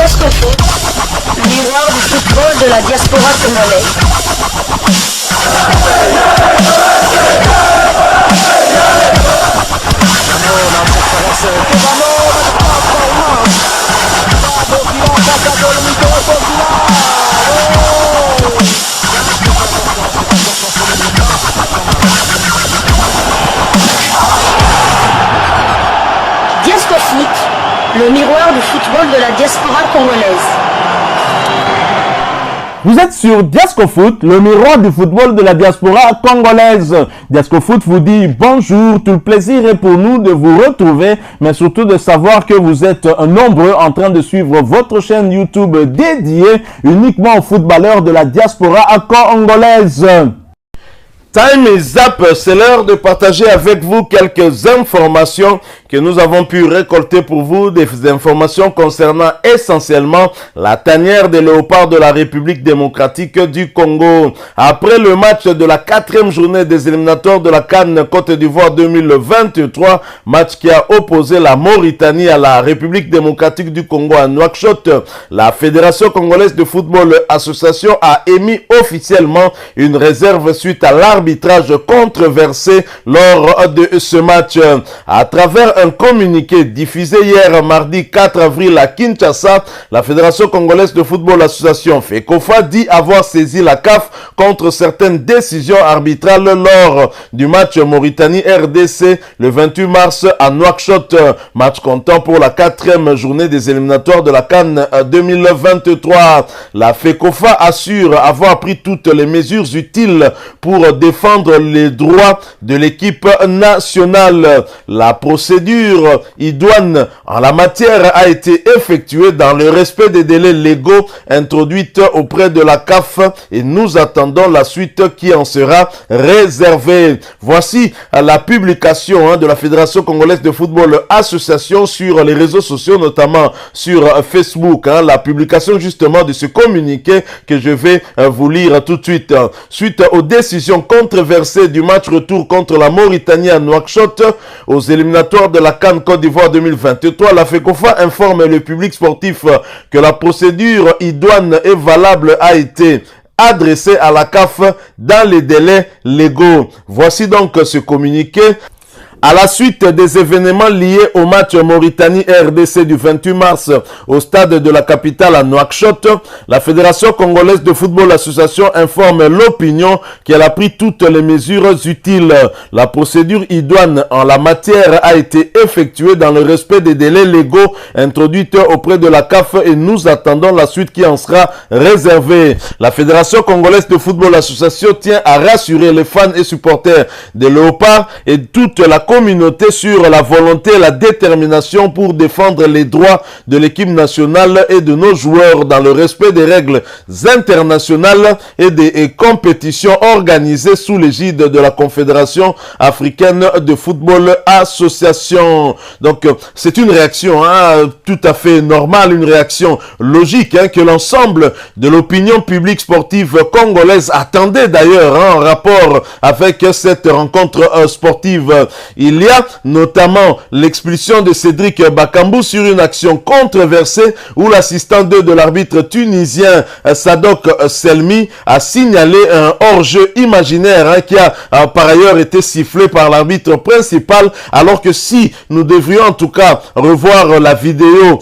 Diasco Foot, miroir du football de la diaspora congolaise. Diasco Foot, le miroir du football de la diaspora congolaise. Vous êtes sur Diasco Foot, le miroir du football de la diaspora congolaise. Diasco Foot vous dit bonjour, tout le plaisir est pour nous de vous retrouver, mais surtout de savoir que vous êtes nombreux en train de suivre votre chaîne YouTube dédiée uniquement aux footballeurs de la diaspora congolaise. Time is up, c'est l'heure de partager avec vous quelques informations que nous avons pu récolter pour vous, des informations concernant essentiellement la tanière des léopards de la République démocratique du Congo. Après le match de la 4e journée des éliminatoires de la CAN Côte d'Ivoire 2023, match qui a opposé la Mauritanie à la République démocratique du Congo à Nouakchott, la Fédération congolaise de football association a émis officiellement une réserve suite à l'arbitrage controversé lors de ce match. À travers un communiqué diffusé hier mardi 4 avril à Kinshasa, la Fédération congolaise de football association FECOFA dit avoir saisi la CAF contre certaines décisions arbitrales lors du match Mauritanie-RDC le 28 mars à Nouakchott, match comptant pour la 4e journée des éliminatoires de la CAN 2023. La FECOFA assure avoir pris toutes les mesures utiles pour défendre les droits de l'équipe nationale. La procédure idoine en la matière a été effectuée dans le respect des délais légaux introduits auprès de la CAF et nous attendons la suite qui en sera réservée. Voici la publication de la Fédération congolaise de football association sur les réseaux sociaux, notamment sur Facebook. La publication justement de ce communiqué que je vais vous lire tout de suite. Suite aux décisions controversées du match retour contre la Mauritanie à Nouakchott aux éliminatoires de la CAN Côte d'Ivoire 2023, la FECOFA informe le public sportif que la procédure idoine et valable a été adressée à la CAF dans les délais légaux. Voici donc ce communiqué. À la suite des événements liés au match Mauritanie-RDC du 28 mars au stade de la capitale à Nouakchott, la Fédération congolaise de football association informe l'opinion qu'elle a pris toutes les mesures utiles. La procédure idoine en la matière a été effectuée dans le respect des délais légaux introduits auprès de la CAF et nous attendons la suite qui en sera réservée. La Fédération congolaise de football association tient à rassurer les fans et supporters des Léopards et toute la communauté sur la volonté et la détermination pour défendre les droits de l'équipe nationale et de nos joueurs dans le respect des règles internationales et des compétitions organisées sous l'égide de la Confédération africaine de football association. Donc c'est une réaction tout à fait normale, une réaction logique que l'ensemble de l'opinion publique sportive congolaise attendait d'ailleurs en rapport avec cette rencontre sportive. Il y a notamment l'expulsion de Cédric Bakambu sur une action controversée où l'assistant de l'arbitre tunisien Sadok Selmi a signalé un hors-jeu imaginaire qui a par ailleurs été sifflé par l'arbitre principal, alors que si nous devrions en tout cas revoir la vidéo,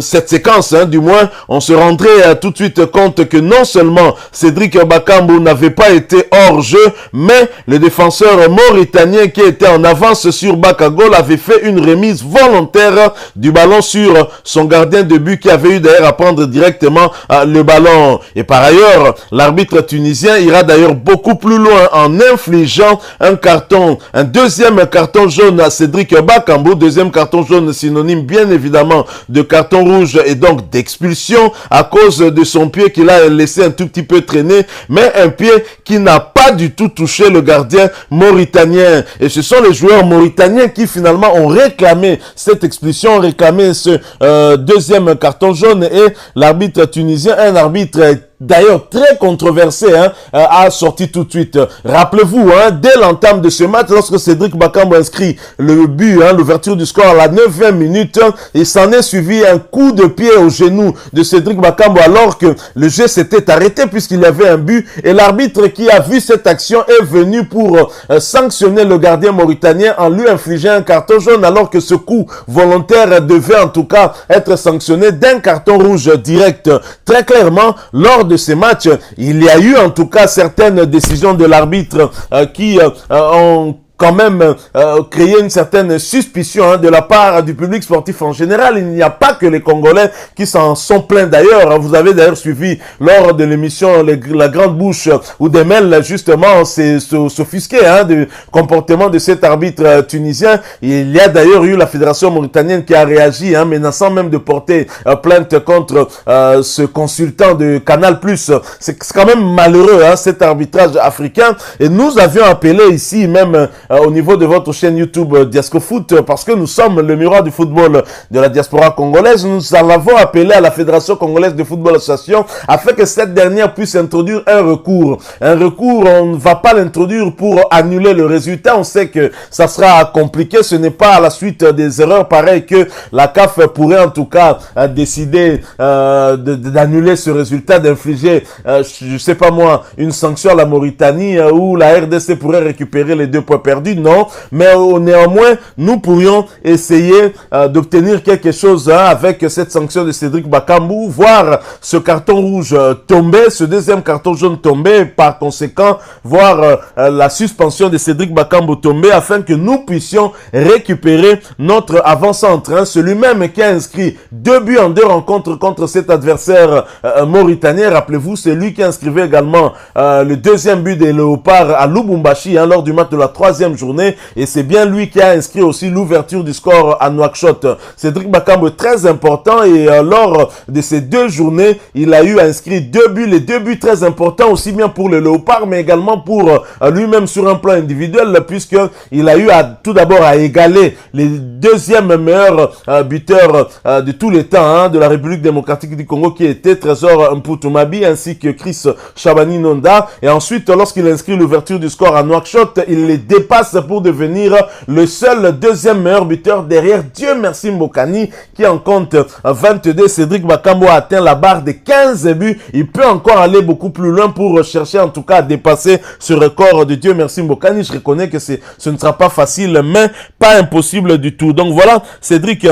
cette séquence du moins, on se rendrait tout de suite compte que non seulement Cédric Bakambu n'avait pas été hors-jeu, mais le défenseur mauritanien qui était en avance sur Bakagol avait fait une remise volontaire du ballon sur son gardien de but qui avait eu d'ailleurs à prendre directement le ballon. Et par ailleurs, l'arbitre tunisien ira d'ailleurs beaucoup plus loin en infligeant un deuxième carton jaune à Cédric Bakambu, deuxième carton jaune synonyme bien évidemment de carton rouge et donc d'expulsion à cause de son pied qu'il a laissé un tout petit peu traîner, mais un pied qui n'a pas du tout touché le gardien mauritanien. Et ce sont les joueurs mauritaniens qui finalement ont réclamé cette expulsion, ont réclamé ce deuxième carton jaune et l'arbitre tunisien, un arbitre d'ailleurs très controversé, a sorti tout de suite. Rappelez-vous, dès l'entame de ce match, lorsque Cédric Bakambu inscrit le but, l'ouverture du score à la 9e minute, il s'en est suivi un coup de pied au genou de Cédric Bakambu alors que le jeu s'était arrêté puisqu'il y avait un but, et l'arbitre qui a vu cette action est venu pour sanctionner le gardien mauritanien en lui infligeant un carton jaune, alors que ce coup volontaire devait en tout cas être sanctionné d'un carton rouge direct. Très clairement, lors de ces matchs, il y a eu en tout cas certaines décisions de l'arbitre qui ont quand même créer une certaine suspicion de la part du public sportif en général. Il n'y a pas que les Congolais qui s'en sont plaints d'ailleurs. Vous avez d'ailleurs suivi lors de l'émission La Grande Bouche où Demel justement s'est s'offusqué du comportement de cet arbitre tunisien. Il y a d'ailleurs eu la fédération mauritanienne qui a réagi, menaçant même de porter plainte contre ce consultant de Canal+. C'est quand même malheureux cet arbitrage africain, et nous avions appelé ici même au niveau de votre chaîne YouTube Diascofoot, parce que nous sommes le miroir du football de la diaspora congolaise. Nous avons appelé à la Fédération congolaise de football association afin que cette dernière puisse introduire un recours. Un recours, on ne va pas l'introduire pour annuler le résultat. On sait que ça sera compliqué. Ce n'est pas à la suite des erreurs pareilles que la CAF pourrait en tout cas décider d'annuler ce résultat, d'infliger, je sais pas moi, une sanction à la Mauritanie où la RDC pourrait récupérer les 2 points perdus. Non, mais néanmoins, nous pourrions essayer d'obtenir quelque chose avec cette sanction de Cédric Bakambu, voir ce carton rouge tomber, ce deuxième carton jaune tomber, par conséquent, voir la suspension de Cédric Bakambu tomber, afin que nous puissions récupérer notre avant-centre, celui même qui a inscrit 2 buts en 2 rencontres contre cet adversaire mauritanien. Rappelez-vous, c'est lui qui inscrivait également le deuxième but des Léopards à Lubumbashi lors du match de la 3e journée, et c'est bien lui qui a inscrit aussi l'ouverture du score à Nouakchott. Cédric Bakambu très important, et lors de ces 2 journées, il a eu inscrit 2 buts, les 2 buts très importants aussi bien pour le Léopard mais également pour lui-même sur un plan individuel, puisque il a eu tout d'abord à égaler les 2e meilleurs buteurs de tous les temps de la République démocratique du Congo, qui était Trésor Mputumabi ainsi que Chris Chabani Nonda, et ensuite lorsqu'il inscrit l'ouverture du score à Nouakchott, il les dépasse pour devenir le seul 2e meilleur buteur derrière Dieu merci Mbokani qui en compte 22. Cédric Bakambu a atteint la barre des 15 buts. Il peut encore aller beaucoup plus loin pour chercher en tout cas à dépasser ce record de Dieu merci Mbokani. Je reconnais que ce ne sera pas facile, mais pas impossible du tout. Donc voilà, Cédric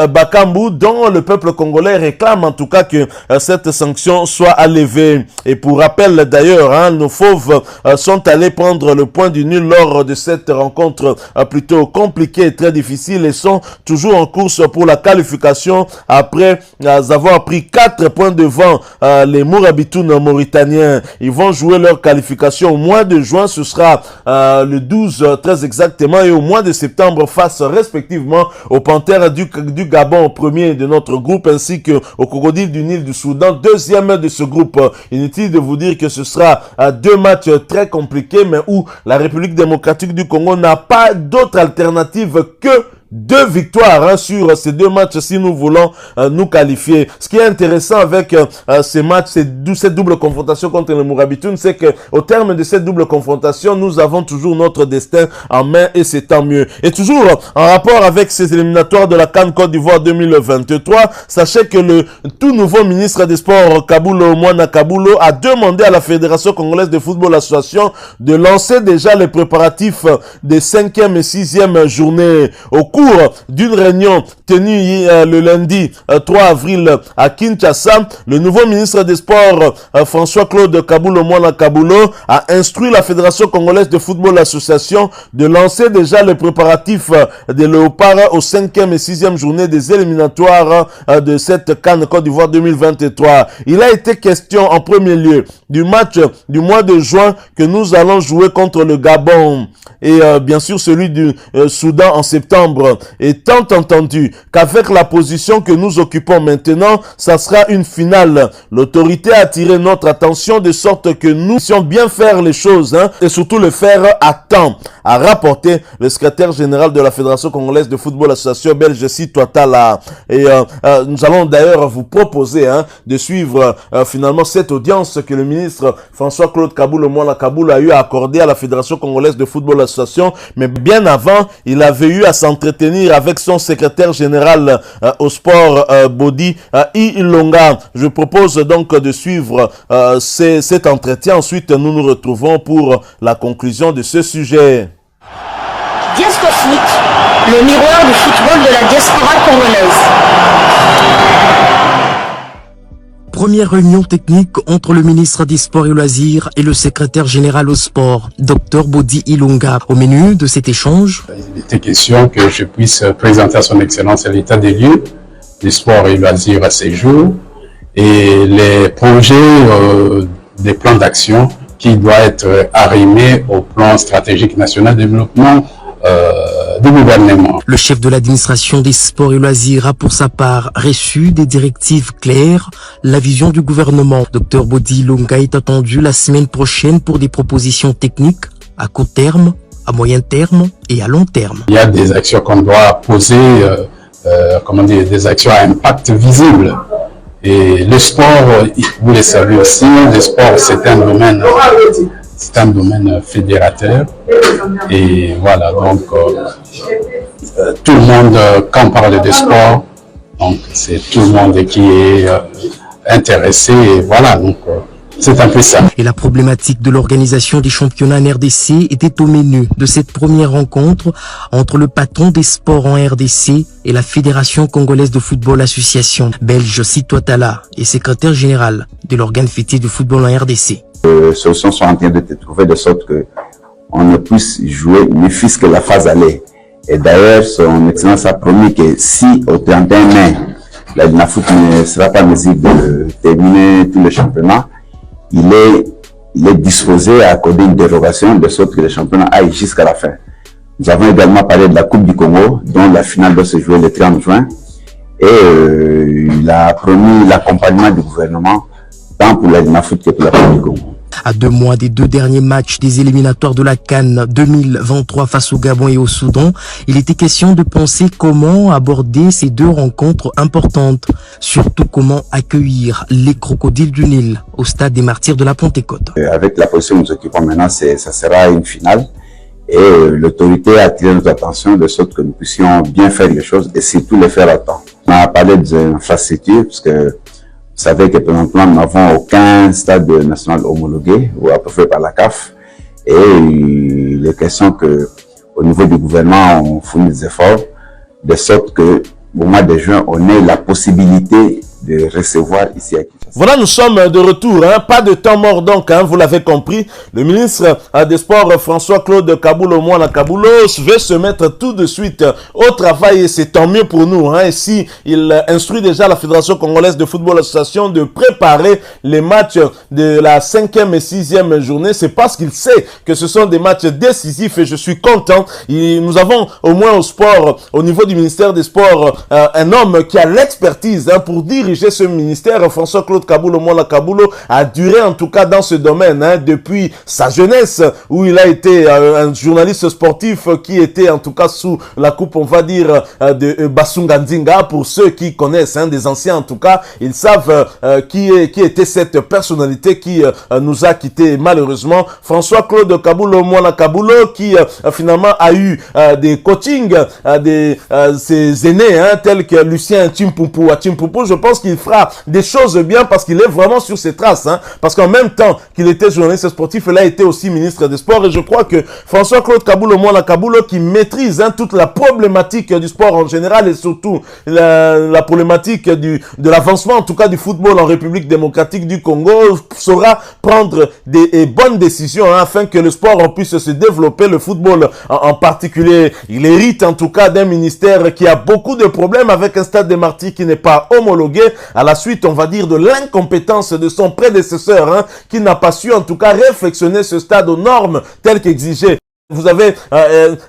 Bakambu, dont le peuple congolais réclame en tout cas que cette sanction soit enlevée. Et pour rappel d'ailleurs, nos fauves sont allés prendre le point du nul lors de cette rencontre plutôt compliquée et très difficile, et sont toujours en course pour la qualification après avoir pris 4 points devant les Mourabitoun mauritaniens. Ils vont jouer leur qualification au mois de juin, ce sera le 12 très exactement, et au mois de septembre face respectivement aux Panthères du Gabon, premier de notre groupe, ainsi que aux Crocodiles du Nil du Soudan, 2e de ce groupe. Inutile de vous dire que ce sera 2 matchs très compliqués, mais où la République démocratique du Congo n'a pas d'autre alternative que 2 victoires sur ces 2 matchs si nous voulons nous qualifier. Ce qui est intéressant avec ces matchs, cette double confrontation contre le Mourabitoun, c'est que au terme de cette double confrontation, nous avons toujours notre destin en main, et c'est tant mieux. Et toujours en rapport avec ces éliminatoires de la CAN Côte d'Ivoire 2023, sachez que le tout nouveau ministre des Sports, Kabulo Mwana Kabulo, a demandé à la Fédération congolaise de football association de lancer déjà les préparatifs des 5e et 6e journées. Au cours d'une réunion tenue le lundi 3 avril à Kinshasa, le nouveau ministre des Sports François-Claude Kabulo Mwana Kabulo a instruit la Fédération congolaise de football association de lancer déjà les préparatifs des Léopards aux 5e et 6e journées des éliminatoires de cette CAN Côte d'Ivoire 2023. Il a été question en premier lieu du match du mois de juin que nous allons jouer contre le Gabon, et bien sûr celui du Soudan en septembre. étant entendu qu'avec la position que nous occupons maintenant, ça sera une finale. L'autorité a attiré notre attention de sorte que nous puissions bien faire les choses et surtout le faire à temps, a rapporté le secrétaire général de la Fédération congolaise de football, association belge Sitwatala. Et nous allons d'ailleurs vous proposer de suivre finalement cette audience que le ministre François-Claude Kaboulo-Moala Kaboulo a eu à accorder à la Fédération congolaise de football association. Mais bien avant, il avait eu à s'entretenir avec son secrétaire général au sport, Bodi Ilonga. Je propose donc de suivre cet entretien. Ensuite, nous nous retrouvons pour la conclusion de ce sujet. Diasco Foot, le miroir du football de la diaspora congolaise. Première réunion technique entre le ministre des Sports et Loisirs et le secrétaire général au sport, Dr Bodi Ilonga. Au menu de cet échange, il était question que je puisse présenter à son excellence l'état des lieux des sports et loisirs à ces jours et les projets des plans d'action qui doivent être arrimés au plan stratégique national de développement du gouvernement. Le chef de l'administration des sports et loisirs a pour sa part reçu des directives claires, la vision du gouvernement. Dr Bodi Ilonga est attendu la semaine prochaine pour des propositions techniques à court terme, à moyen terme et à long terme. Il y a des actions qu'on doit poser, des actions à impact visible. Et le sport, vous le savez aussi, le sport c'est un domaine fédérateur. Et voilà, donc tout le monde, quand on parle de sport, donc c'est tout le monde qui est intéressé. Et voilà, donc c'est un peu ça. Et la problématique de l'organisation des championnats en RDC était au menu de cette première rencontre entre le patron des sports en RDC et la Fédération congolaise de football association belge Sitwatala et secrétaire général de l'organe fêtier du football en RDC. Les solutions sont en train de se trouver de sorte que on ne puisse jouer ne fût-ce que la phase aller. Et d'ailleurs, son excellence a promis que si au 31 mai, la DINAFOOT ne sera pas en mesure de terminer tout le championnat, il est disposé à accorder une dérogation de sorte que le championnat aille jusqu'à la fin. Nous avons également parlé de la Coupe du Congo, dont la finale doit se jouer le 30 juin. Et il a promis l'accompagnement du gouvernement, tant pour la DINAFOOT que pour la Coupe du Congo. À 2 mois des 2 derniers matchs des éliminatoires de la CAN 2023 face au Gabon et au Soudan, il était question de penser comment aborder ces 2 rencontres importantes. Surtout comment accueillir les crocodiles du Nil au stade des Martyrs de la Pentecôte. Avec la position que nous occupons maintenant, ça sera une finale. Et l'autorité a attiré notre attention de sorte que nous puissions bien faire les choses et surtout les faire à temps. On a parlé d'infrastructures parce que vous savez que présentement, nous n'avons aucun stade national homologué ou approuvé par la CAF. Et il est question que, au niveau du gouvernement, on fournit des efforts de sorte que, au mois de juin, on ait la possibilité de recevoir ici à Kinshasa. Voilà, nous sommes de retour, pas de temps mort donc, vous l'avez compris. Le ministre des Sports, François-Claude Kaboulo-Moala Kaboulo, veut se mettre tout de suite au travail et c'est tant mieux pour nous. Et si il instruit déjà la Fédération congolaise de football association de préparer les matchs de la 5e et 6e journée, c'est parce qu'il sait que ce sont des matchs décisifs et je suis content. Nous avons au moins au sport, au niveau du ministère des Sports, un homme qui a l'expertise pour diriger ce ministère. François-Claude Kaboulo-Moala Kaboulo a duré en tout cas dans ce domaine depuis sa jeunesse où il a été un journaliste sportif qui était en tout cas sous la coupe on va dire de Basunga Ndinga. Pour ceux qui connaissent, des anciens en tout cas, ils savent qui était cette personnalité qui nous a quittés malheureusement. François-Claude Kaboulo-Moala Kaboulo qui finalement a eu des coachings de ses aînés tels que Lucien Chimpumpu. Je pense qu'il fera des choses bien parce qu'il est vraiment sur ses traces, parce qu'en même temps qu'il était journaliste sportif, il a été aussi ministre des Sports et je crois que François-Claude Kaboulo-Moala Kaboulo qui maîtrise toute la problématique du sport en général et surtout la problématique de l'avancement en tout cas du football en République démocratique du Congo saura prendre des bonnes décisions afin que le sport puisse se développer, le football en particulier. Il hérite en tout cas d'un ministère qui a beaucoup de problèmes avec un stade des Martyrs qui n'est pas homologué à la suite, on va dire, de l'incompétence de son prédécesseur qui n'a pas su en tout cas réflexionner ce stade aux normes telles qu'exigées Vous avez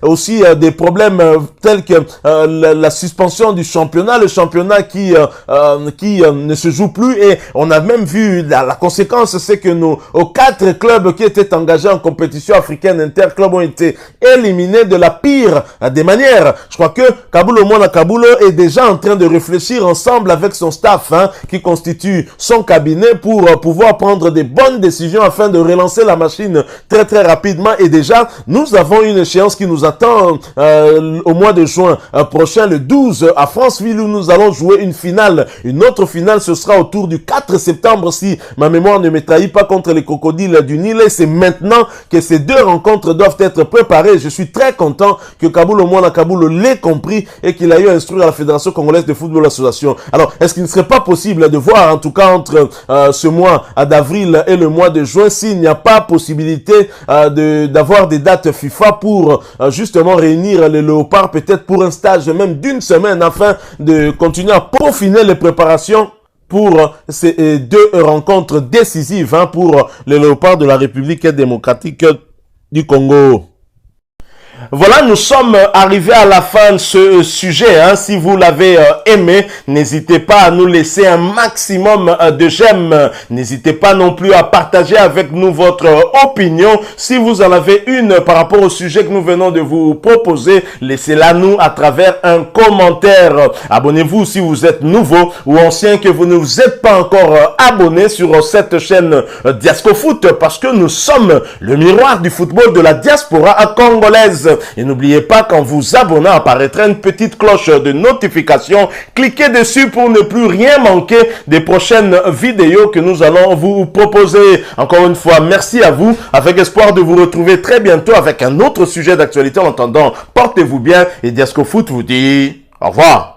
aussi des problèmes tels que la suspension du championnat, le championnat qui ne se joue plus, et on a même vu la conséquence, c'est que nos 4 clubs qui étaient engagés en compétition africaine interclubs ont été éliminés de la pire des manières. Je crois que Kabulo Mwana Kabulo est déjà en train de réfléchir ensemble avec son staff qui constitue son cabinet pour pouvoir prendre des bonnes décisions afin de relancer la machine très très rapidement. Et déjà, nous avons une échéance qui nous attend au mois de juin prochain, le 12 à Franceville, où nous allons jouer une finale. Une autre finale, ce sera autour du 4 septembre, si ma mémoire ne me trahit pas, contre les Crocodiles du Nil. Et c'est maintenant que ces 2 rencontres doivent être préparées. Je suis très content que Kabulo Mwana Kabulo l'ait compris et qu'il a eu à instruire à la Fédération Congolaise de Football Association. Alors, est-ce qu'il ne serait pas possible de voir, en tout cas entre ce mois d'avril et le mois de juin, s'il n'y a pas possibilité d'avoir des dates FIFA pour justement réunir les Léopards, peut-être pour un stage même d'1 semaine, afin de continuer à peaufiner les préparations pour ces 2 rencontres décisives pour les Léopards de la République démocratique du Congo. Voilà, nous sommes arrivés à la fin de ce sujet. Si vous l'avez aimé, n'hésitez pas à nous laisser un maximum de j'aime. N'hésitez pas non plus à partager avec nous votre opinion. Si vous en avez une par rapport au sujet que nous venons de vous proposer, laissez-la nous à travers un commentaire. Abonnez-vous si vous êtes nouveau ou ancien, que vous ne vous êtes pas encore abonné sur cette chaîne Diascofoot, parce que nous sommes le miroir du football de la diaspora congolaise. Et n'oubliez pas qu'en vous abonnant apparaîtra une petite cloche de notification. Cliquez dessus pour ne plus rien manquer des prochaines vidéos que nous allons vous proposer. Encore une fois, merci à vous, avec espoir de vous retrouver très bientôt avec un autre sujet d'actualité. En attendant, portez-vous bien et Diascofoot vous dit au revoir.